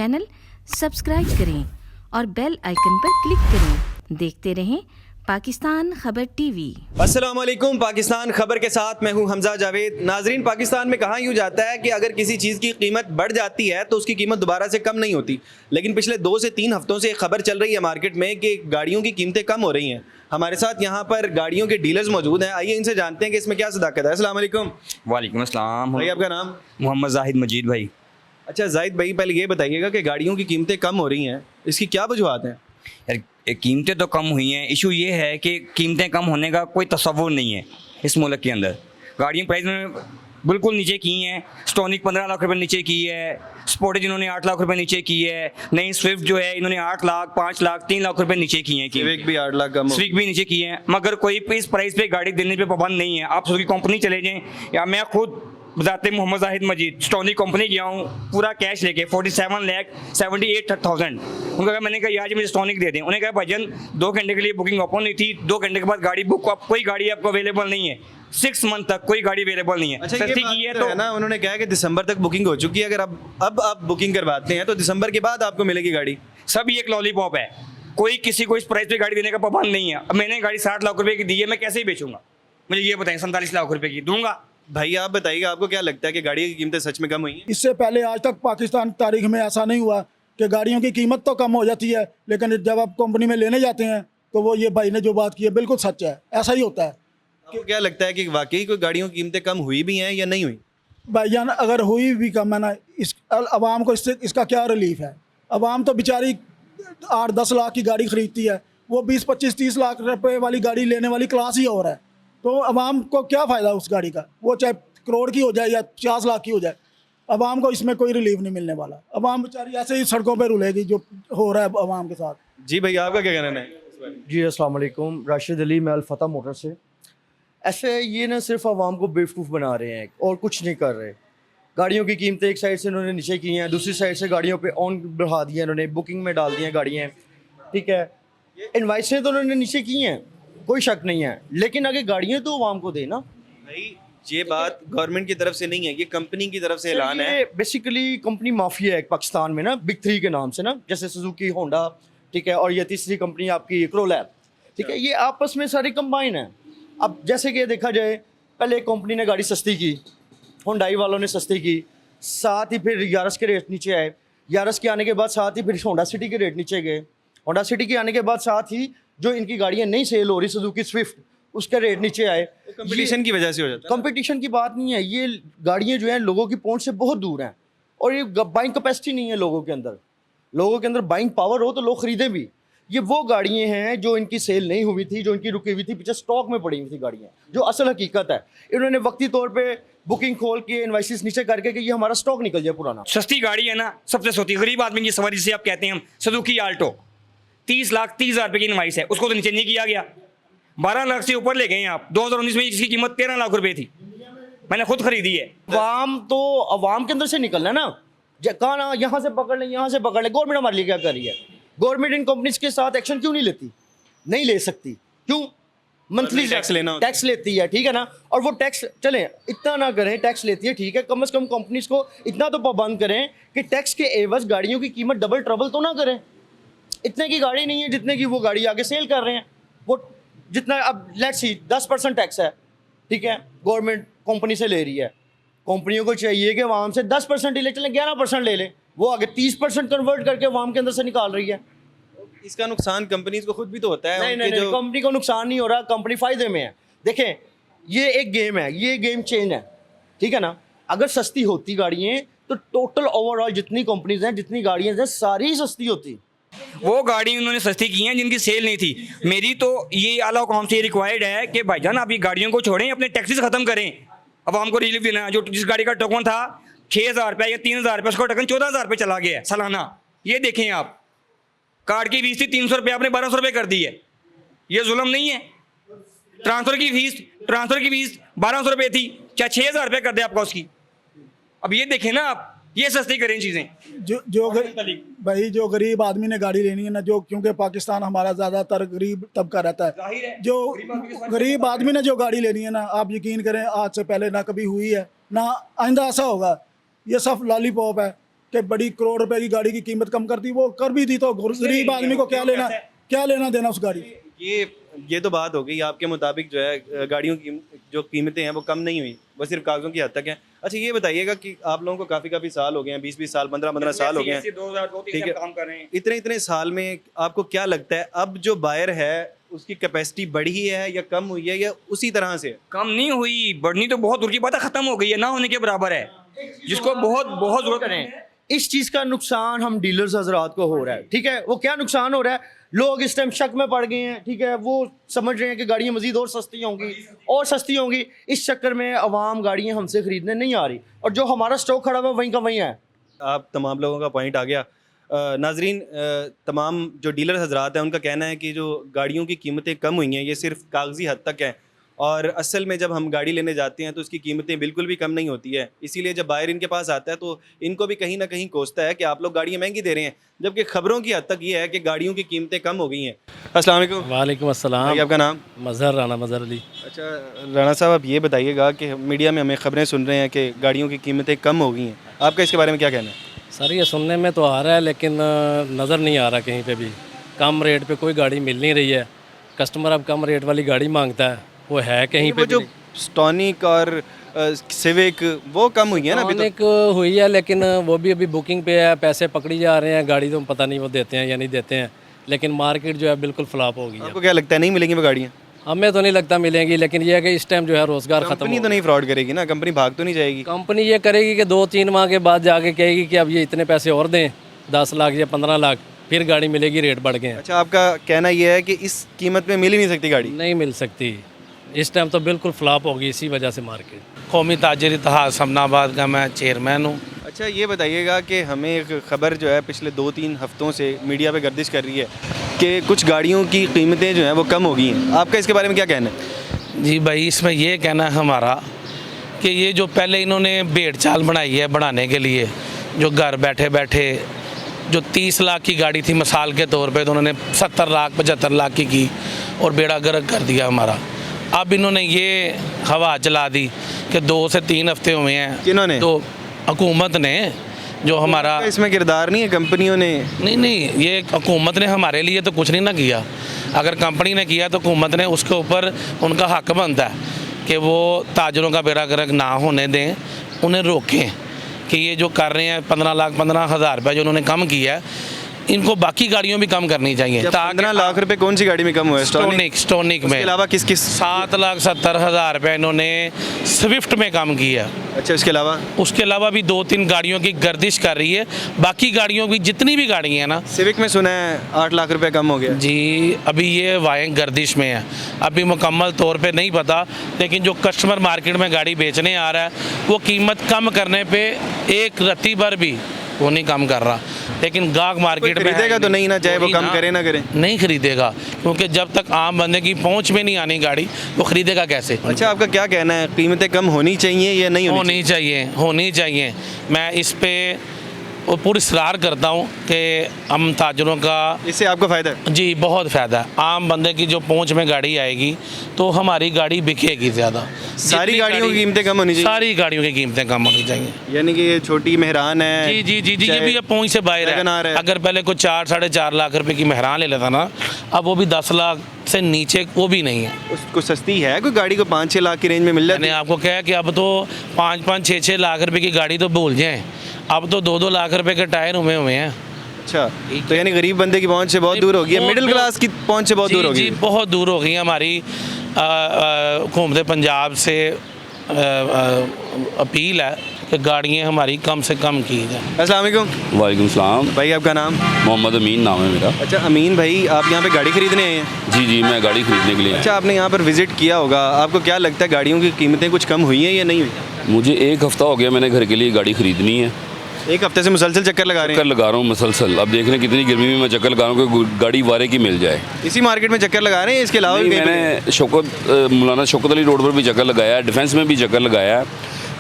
Channel subscribe करें और bell icon पर क्लिक करें। देखते रहें पाकिस्तान खबर टीवी। अस्सलाम वालेकुम। पाकिस्तान खबर के साथ मैं हूं हमजा जावेद। नाजरीन, पाकिस्तान में कहा यूँ जाता है कि अगर किसी चीज़ की कीमत बढ़ जाती है तो उसकी कीमत दोबारा से कम नहीं होती, लेकिन पिछले 2 से 3 हफ्तों से एक खबर चल रही है मार्केट में कि गाड़ियों की कीमतें कम हो रही हैं। हमारे साथ यहाँ पर गाड़ियों के डीलर्स मौजूद हैं, आइए इनसे जानते हैं कि इसमें क्या सदाकत है। अस्सलाम वालेकुम। वालेकुम अस्सलाम। भाई, आपका नाम? मोहम्मद जाहिद मजीद भाई। अच्छा जाहिद भाई, पहले ये बताइएगा कि गाड़ियों की कीमतें कम हो रही हैं, इसकी क्या वजूहत हैं? यार कीमतें तो कम हुई हैं, इशू ये है कि कीमतें कम होने का कोई तसव्वुर नहीं है इस मुल्क के अंदर। गाड़ियों प्राइस में बिल्कुल नीचे की हैं। स्टोनिक 15 लाख रुपए नीचे की है, स्पोर्टेज इन्होंने 8 लाख रुपए नीचे की है, नई स्विफ्ट जो है इन्होंने 8 लाख 5 लाख 3 लाख रुपए नीचे की हैं। सिविक भी 8 लाख कम, स्विफ्ट भी नीचे की है, मगर कोई इस प्राइस पे गाड़ी देने पे पाबंद नहीं है। आप उसकी कंपनी चले जाएँ, या मैं खुद बताते मोहम्मद जाहिद मजीद स्टोनिक कंपनी गया हूँ पूरा कैश लेके 47,78,000। उनका मैंने कहा यार मुझे स्टोनिक दे दें। उन्होंने कहा भाईजान 2 घंटे के लिए बुकिंग ओपन नहीं थी, 2 घंटे के बाद गाड़ी बुक, कोई गाड़ी आपको अवेलेबल नहीं है। 6 मंथ तक कोई गाड़ी अवेलेबल नहीं है। अच्छा, सस्ती की है तो है ना, उन्होंने कहा कि दिसंबर तक बुकिंग हो चुकी है, अगर अब आप बुकिंग करवाते हैं तो दिसंबर के बाद आपको मिलेगी गाड़ी। सब ये एक लॉलीपॉप है, कोई किसी को इस प्राइस पे गाड़ी देने का पाबंद नहीं है। अब मैंने गाड़ी 60 लाख रुपए की दी है, मैं कैसे ही बेचूंगा? मुझे ये बताएं, 47 लाख रुपए की दूंगा? भाई आप बताइएगा, आपको क्या लगता है कि गाड़ी की कीमतें सच में कम हुई हैं? इससे पहले आज तक पाकिस्तान तारीख में ऐसा नहीं हुआ कि गाड़ियों की कीमत तो कम हो जाती है, लेकिन जब आप कंपनी में लेने जाते हैं तो वो ये भाई ने जो बात की है बिल्कुल सच है, ऐसा ही होता है। आपको क्या लगता है कि वाकई कोई गाड़ियों की कीमतें कम हुई भी हैं या नहीं हुई? भाईजान अगर हुई भी कम है ना, इस आवाम को इसका क्या रिलीफ है? आवाम तो बेचारी 8-10 लाख की गाड़ी खरीदती है, वो 20-25-30 लाख रुपए वाली गाड़ी लेने वाली क्लास ही और है, तो आवाम को क्या फ़ायदा उस गाड़ी का? वो चाहे करोड़ की हो जाए या 50 लाख की हो जाए, आवाम को इसमें कोई रिलीफ नहीं मिलने वाला। आवाम बेचारी ऐसे ही सड़कों पर रुलेगी जो हो रहा है आवाम के साथ। जी भैया, आपका क्या कहना है? जी अस्सलाम वालेकुम, राशिद अली, मैं अल-फतह मोटर से। ऐसे ये ना सिर्फ आवाम को बेवकूफ़ बना रहे हैं और कुछ नहीं कर रहे। गाड़ियों की कीमतें एक साइड से इन्होंने नीचे की हैं, दूसरी साइड से गाड़ियों पे ऑन बढ़ा दिया इन्होंने, बुकिंग में डाल दी हैं गाड़ियाँ, ठीक है। इनवाइसें तो उन्होंने नीचे की हैं, कोई शक नहीं है, लेकिन आगे गाड़ियाँ तो आवाम को देना। भाई ये बात गवर्नमेंट की तरफ से नहीं है, ये कंपनी की तरफ से ऐलान है। बेसिकली कंपनी माफिया है पाकिस्तान में ना, बिग 3 के नाम से ना, जैसे सुजुकी, होंडा, ठीक है, और ये तीसरी कंपनी आपकी क्रोलैब, ठीक है, ये आपस में सारी कंबाइन है। अब जैसे कि देखा जाए, पहले एक कंपनी ने गाड़ी सस्ती की, होंडाई वालों ने सस्ती की, साथ ही फिर यारस के रेट नीचे आए, यारस के आने के बाद साथ ही फिर होंडा सिटी के रेट नीचे गए, होंडा सिटी के आने के बाद साथ ही जो इनकी गाड़ियाँ नहीं सेल हो रही सुजुकी स्विफ्ट, उसका रेट नीचे आए। कंपटीशन की वजह से हो जाता है। कंपटीशन की बात नहीं है, ये गाड़ियाँ जो हैं लोगों की पहुंच से बहुत दूर हैं, और ये बाइंग कैपेसिटी नहीं है लोगों के अंदर। लोगों के अंदर बाइंग पावर हो तो लोग खरीदे भी। ये वो गाड़ियाँ हैं जो इनकी सेल नहीं हुई थी, जो इनकी रुकी हुई थी, पीछे स्टॉक में पड़ी हुई थी गाड़ियाँ, जो असल हकीकत है। इन्होंने वक्ती तौर पे बुकिंग खोल के इनवाइसेस नीचे करके कि ये हमारा स्टॉक निकल जाए पुराना। सस्ती गाड़ी है ना, सबसे सस्ती गरीब आदमी की सवारी जिसे आप कहते हैं हम, सुजुकी आल्टो 30 लाख 30 हज़ार रुपये की इनवाइस है, उसको तो नीचे नहीं किया गया। 12 लाख से ऊपर ले गए आप। 2019 में इसकी कीमत 13 लाख रुपए थी, मैंने खुद खरीदी है। अवाम के अंदर से निकलना है ना, कहाँ ना यहाँ से पकड़ लें, यहाँ से पकड़ लें। गवर्नमेंट हमारे लिए क्या कर रही है? गवर्नमेंट इन कंपनीज के साथ एक्शन क्यों नहीं लेती? नहीं ले सकती, क्यों? मंथली टैक्स लेना, टैक्स लेती है, ठीक है ना, और वो टैक्स चले इतना ना करें, टैक्स लेती है, ठीक है, कम से कम कंपनीज को इतना तो पाबंद करें कि टैक्स के एवज गाड़ियों की कीमत डबल ट्रबल तो ना करें। इतने की गाड़ी नहीं है जितने की वो गाड़ी आगे सेल कर रहे हैं। वो जितना, अब लेट्स सी 10% टैक्स है, ठीक है, गवर्नमेंट कंपनी से ले रही है, कंपनियों को चाहिए कि आवाम से 10% ही ले चलें, 11% ले लें, वो आगे 30% कन्वर्ट करके आवाम के अंदर से निकाल रही है। इसका नुकसान कंपनीज को खुद भी तो होता है। नहीं, कंपनी को नुकसान नहीं हो रहा, कंपनी फायदे में है। देखें, ये एक गेम है, ये गेम चेंज है, ठीक है ना। अगर सस्ती होती गाड़ियाँ तो टोटल ओवरऑल जितनी कंपनीज हैं, जितनी गाड़ियाँ हैं, सारी सस्ती होती। वो गाड़ी उन्होंने सस्ती की हैं जिनकी सेल नहीं थी। मेरी तो ये आला हुकूम से रिक्वायर्ड है कि भाईजान आप ये गाड़ियों को छोड़ें, अपने टैक्सेस खत्म करें, अवाम को रिलीफ देना। जो जिस गाड़ी का टोकन था 6,000 रुपये या 3,000 रुपये, उसका टोकन 14,000 रुपये चला गया है सालाना। ये देखें आप, कार्ड की फीस थी 300 रुपये, आपने 1,200 रुपये कर दी है। ये जुल्म नहीं है? ट्रांसफ़र की फीस 1,200 रुपये थी, चाहे 6,000 रुपये कर दे आपका उसकी। अब ये देखें ना आप, ये सस्ती करें चीज़ें। भाई जो गरीब आदमी ने गाड़ी लेनी है ना, जो क्योंकि पाकिस्तान हमारा ज़्यादातर गरीब तबका रहता है, जो गरीब आदमी ने जो गाड़ी लेनी है ना, आप यकीन करें आज से पहले ना कभी हुई है ना आइंदा ऐसा होगा। ये सब लॉलीपॉप है, कि बड़ी करोड़ रुपए की गाड़ी की कीमत कम कर दी, वो कर भी दी तो गरीब आदमी को क्या लेना देना उस गाड़ी। ये तो बात हो गई आपके मुताबिक जो है गाड़ियों की जो कीमतें हैं वो कम नहीं हुई, वो सिर्फ कागजों की हद तक हैं। अच्छा ये बताइएगा कि आप लोगों को काफ़ी साल हो गए हैं, 20 साल 15 साल हो गए हैं, ठीक है, काम कर रहे हैं। इतने साल में आपको क्या लगता है अब जो बायर है उसकी कैपेसिटी बढ़ी है या कम हुई है या उसी तरह से? कम नहीं हुई, बढ़नी तो बहुत दूर की बात है, खत्म हो गई है, ना होने के बराबर है, जिसको बहुत बहुत जरूरत है। इस चीज़ का नुकसान हम डीलर्स हजरात को हो रहा है, ठीक है। वो क्या नुकसान हो रहा है, लोग इस टाइम शक में पड़ गए हैं, ठीक है, वो समझ रहे हैं कि गाड़ियाँ मज़ीद और सस्ती होंगी। इस चक्कर में अवाम गाड़ियाँ हमसे ख़रीदने नहीं आ रही और जो हमारा स्टॉक खड़ा हुआ है वहीं का वहीं है। आप तमाम लोगों का पॉइंट आ गया। नाजरीन, तमाम जो डीलर हजरात हैं उनका कहना है कि जो गाड़ियों की कीमतें कम हुई हैं ये सिर्फ कागजी हद तक है और असल में जब हम गाड़ी लेने जाते हैं तो उसकी कीमतें बिल्कुल भी कम नहीं होती है। इसीलिए जब बायर इनके पास आता है तो इनको भी कहीं ना कहीं कोसता है कि आप लोग गाड़ियाँ महंगी दे रहे हैं, जबकि खबरों की हद तक ये है कि गाड़ियों की कीमतें कम हो गई हैं। अस्सलाम वालेकुम। वालेकुम अस्सलाम। भाई आपका नाम? मज़हर राना, मज़हर अली। अच्छा राणा साहब, आप ये बताइएगा कि मीडिया में हमें खबरें सुन रहे हैं कि गाड़ियों की कीमतें कम हो गई हैं, आपका इसके बारे में क्या कहना है? सर ये सुनने में तो आ रहा है लेकिन नज़र नहीं आ रहा कहीं पे भी। कम रेट पे कोई गाड़ी मिल नहीं रही है, कस्टमर अब कम रेट वाली गाड़ी मांगता है, वो है कहीं पे वो जो स्टॉनिक और सिविक वो कम हुई है ना अभी तो? एक हुई है लेकिन वो भी अभी बुकिंग पे है, पैसे पकड़ी जा रहे हैं, गाड़ी तो पता नहीं वो देते हैं या नहीं देते हैं, लेकिन मार्केट जो है बिल्कुल फ्लॉप हो गई है। आपको क्या लगता है नहीं मिलेंगी वो गाड़ियाँ? हमें तो नहीं लगता मिलेंगी, लेकिन ये है कि इस टाइम जो है रोज़गार ख़त्म कंपनी तो नहीं फ्रॉड करेगी ना, कंपनी भाग तो नहीं जाएगी? कंपनी ये करेगी कि 2-3 माह के बाद जाके कहेगी कि अब ये इतने पैसे और दें, 10 लाख या 15 लाख, फिर गाड़ी मिलेगी, रेट बढ़ गए हैं। अच्छा, आपका कहना ये है कि इस कीमत में मिल ही नहीं सकती गाड़ी? नहीं मिल सकती, इस टाइम तो बिल्कुल फ्लॉप होगी इसी वजह से मार्केट। कौमी ताजर इतिहाद समनाबाद का मैं चेयरमैन हूँ। अच्छा ये बताइएगा कि हमें एक खबर जो है पिछले 2-3 हफ्तों से मीडिया पे गर्दिश कर रही है कि कुछ गाड़ियों की कीमतें जो हैं वो कम हो गई हैं, आपका इसके बारे में क्या कहना है? जी भाई, इसमें ये कहना है हमारा कि ये जो पहले इन्होंने भेड़ चाल बनाई है बढ़ाने के लिए, जो घर बैठे बैठे जो 30 लाख की गाड़ी थी मिसाल के तौर पे, तो उन्होंने 70 लाख 75 लाख की और बेड़ा गर्क कर दिया हमारा। अब इन्होंने ये हवा चला दी कि 2 से 3 हफ्ते हुए हैं। किन्होंने? तो हुकूमत ने, जो हमारा इसमें किरदार नहीं है कंपनियों ने? नहीं, ये हुकूमत ने हमारे लिए तो कुछ नहीं ना किया। अगर कंपनी ने किया तो हुकूमत ने उसके ऊपर उनका हक बनता है कि वो ताजरों का बेड़ा गर्क ना होने दें, उन्हें रोकें कि ये जो कर रहे हैं 15 लाख 15,000 रुपये जो उन्होंने कम किया है, इनको बाकी गाड़ियों भी कम करनी चाहिए। 15 लाख रुपए कौन सी गाड़ी में कम हुआ है? स्टोनिक में। इसके अलावा किस 7,70,000 रुपये इन्होंने स्विफ्ट में कम किया। अच्छा, उसके अलावा भी 2-3 गाड़ियों की गर्दिश कर रही है। बाकी गाड़ियों की जितनी भी गाड़ियाँ हैं ना, सिविक में सुना है 8 लाख रुपए कम हो गया जी। अभी ये वायें गर्दिश में है, अभी मुकम्मल तौर पे नहीं पता, लेकिन जो कस्टमर मार्केट में गाड़ी बेचने आ रहा है वो कीमत कम करने पे एक रत्ती भर भी वो नहीं कम कर रहा, लेकिन गाहक मार्केट में खरीदेगा तो नहीं ना, चाहे वो कम करे ना करे, नहीं खरीदेगा, क्योंकि जब तक आम बंदे की पहुंच में नहीं आनी गाड़ी, वो खरीदेगा कैसे? अच्छा, आपका क्या कहना है, कीमतें कम होनी चाहिए या नहीं होनी चाहिए। मैं इस पे वो पूरी इसरार करता हूँ कि हम ताजरों का, इससे आपको फ़ायदा है? जी बहुत फ़ायदा है। आम बंदे की जो पहुँच में गाड़ी आएगी तो हमारी गाड़ी बिकेगी ज़्यादा। सारी गाड़ियों की कीमतें कम होनी चाहिए? सारी गाड़ियों की कीमतें कम होनी चाहिए। यानी कि ये छोटी मेहरान है? जी, ये भी अब पहुँच से बाहर है। अगर पहले कोई 4-4.5 लाख रुपए की मेहरान ले लेता ना, अब वो भी 10 लाख से नीचे वो भी नहीं है। उसको सस्ती है कोई गाड़ी को 5-6 लाख की रेंज में मिल जाती है? मैंने आपको कहा कि अब तो 5-5, 6-6 लाख रुपए की गाड़ी तो भूल जाएं, अब तो 2-2 लाख रुपए के टायर हुए हैं। अच्छा, तो यानी गरीब बंदे की पहुंच से बहुत दूर हो गई है, मिडिल क्लास की पहुंच से बहुत दूर हो गई है। बहुत दूर हो गई है। हमारी हुकूमत पंजाब से अपील है कि गाड़ियाँ हमारी कम से कम की जाए। अस्सलाम वालेकुम। वालेकुम सलाम। भाई आपका नाम? मोहम्मद अमीन नाम है मेरा। अच्छा अमीन भाई, आप यहाँ पे गाड़ी खरीदने आए हैं? जी, मैं गाड़ी खरीदने के लिए। अच्छा, आपने यहाँ पर विजिट किया होगा, आपको क्या लगता है गाड़ियों की कीमतें कुछ कम हुई हैं या नहीं हुई? मुझे 1 हफ़्ता हो गया, मैंने घर के लिए गाड़ी खरीदनी है। 1 हफ्ते से मुसलसल चक्कर लगा रहे हैं? चक्कर लगा रहा हूँ मुसलसल। अब देख रहे हैं कितनी गर्मी में मैं चक्कर लगा रहा हूँ कि गाड़ी वारे की मिल जाए। इसी मार्केट में चक्कर लगा रहे हैं? इसके अलावा मैंने मौलाना शौकत अली रोड पर भी चक्कर लगाया है, डिफेंस में भी चक्कर लगाया है,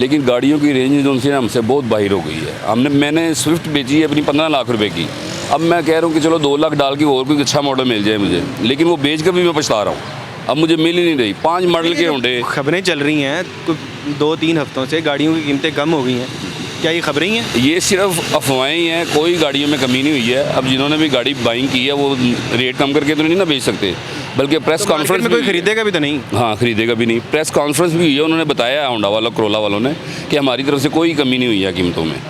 लेकिन गाड़ियों की रेंज जो उनसे हमसे बहुत बाहर हो गई है। मैंने स्विफ्ट बेची है अपनी 15 लाख रुपए की। अब मैं कह रहा हूँ कि चलो 2 लाख डाल के और कोई अच्छा मॉडल मिल जाए मुझे, लेकिन वो बेच कर भी मैं पछता रहा हूँ। अब मुझे मिल ही नहीं रही। 5 मॉडल के होंडे। खबरें चल रही हैं 2-3 हफ्तों से गाड़ियों की कीमतें कम हो गई हैं, क्या ये खबरें ही हैं? ये सिर्फ अफवाहें ही हैं, कोई गाड़ियों में कमी नहीं हुई है। अब जिन्होंने भी गाड़ी बाइंग की है वो रेट कम करके तो नहीं ना बेच सकते, बल्कि प्रेस मार्केट कॉन्फ्रेंस में कोई खरीदेगा भी तो नहीं। हाँ, खरीदेगा भी नहीं। प्रेस कॉन्फ्रेंस भी हुई है, उन्होंने बताया होंडा वालों, करोला वालों ने, कि हमारी तरफ से कोई कमी नहीं हुई है कीमतों में।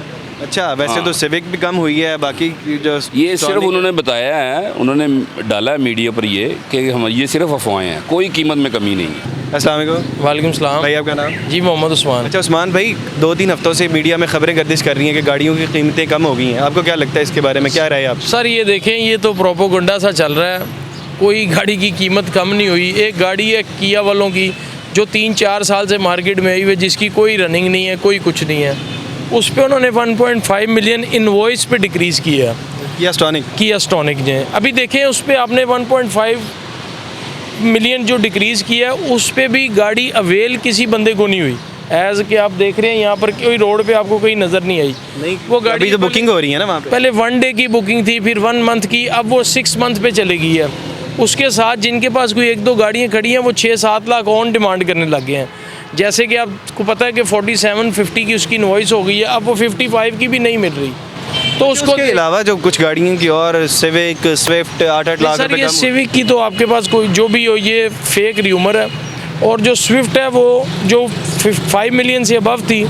अच्छा, वैसे हाँ। तो सिविक भी कम हुई है, बाकी जो ये सिर्फ उन्होंने बताया है, उन्होंने डाला है मीडिया पर ये कि हम ये सिर्फ अफवाहें हैं, कोई कीमत में कमी नहीं है। अस्सलाम वालेकुम वालेकुम सलाम। भाई, आपका नाम? जी मोहम्मद उस्मान। अच्छा उस्मान भाई, 2-3 हफ्तों से मीडिया में खबरें गर्दिश कर रही हैं कि गाड़ियों की कीमतें कम हो गई हैं, आपको क्या लगता है इसके बारे में, क्या राय है आप? सर ये देखें, ये तो प्रोपोगंडा सा चल रहा है, कोई गाड़ी की कीमत कम नहीं हुई। एक गाड़ी है किया वालों की जो 3-4 साल से मार्केट में आई हुई है, जिसकी कोई रनिंग नहीं है, कोई कुछ नहीं है, उस पर उन्होंने 1.5 मिलियन इनवॉइस पे डिक्रीज़ किया किया स्टॉनिक ने। अभी देखें उस पर आपने 1.5 मिलियन जो डिक्रीज़ किया है, उस पर भी गाड़ी अवेल किसी बंदे को नहीं हुई। एज के आप देख रहे हैं यहाँ पर कोई रोड पे आपको कोई नज़र नहीं आई। नहीं, वो गाड़ी अभी तो बुकिंग हो रही है ना वहाँ पे। पहले 1 डे की बुकिंग थी, फिर 1 मंथ की, अब वो 6 मंथ पे चलेगी है। उसके साथ जिनके पास कोई 1-2 गाड़ियाँ खड़ी हैं वो 6-7 लाख ऑन डिमांड करने लग गए हैं। जैसे कि आपको पता है कि 47-50 की उसकी इनवॉइस हो गई है, अब वो 55 की भी नहीं मिल रही। तो उसको उसके अलावा जो कुछ गाड़ियों की और सिविक, स्विफ्ट 8-8 लाख सर रुपए ये कम। सिविक की तो आपके पास कोई जो भी हो, ये फेक र्यूमर है। और जो स्विफ्ट है वो जो 5 मिलियन से अबव थी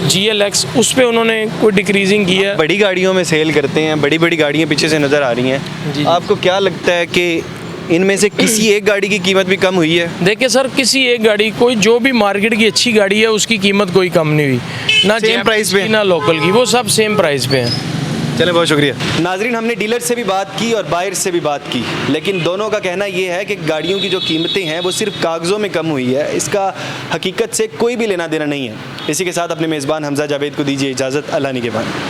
GLX, उस पर उन्होंने कोई डिक्रीजिंग की है। बड़ी गाड़ियों में सेल करते हैं, बड़ी बड़ी गाड़ियाँ पीछे से नज़र आ रही हैं, जी। आपको क्या लगता है कि इनमें से किसी एक गाड़ी की कीमत भी कम हुई है? देखिए सर, किसी एक गाड़ी, कोई जो भी मार्केट की अच्छी गाड़ी है उसकी कीमत कोई कम नहीं हुई, ना Same price पे? ना लोकल की, वो सब सेम प्राइस पे है। चलें, बहुत शुक्रिया। नाजरीन, हमने डीलर से भी बात की और बायर से भी बात की, लेकिन दोनों का कहना ये है कि गाड़ियों की जो कीमतें हैं वो सिर्फ कागज़ों में कम हुई है, इसका हकीकत से कोई भी लेना देना नहीं है। इसी के साथ अपने मेज़बान हमजा जावेद को दीजिए इजाज़त। अल्लाह निगहबान।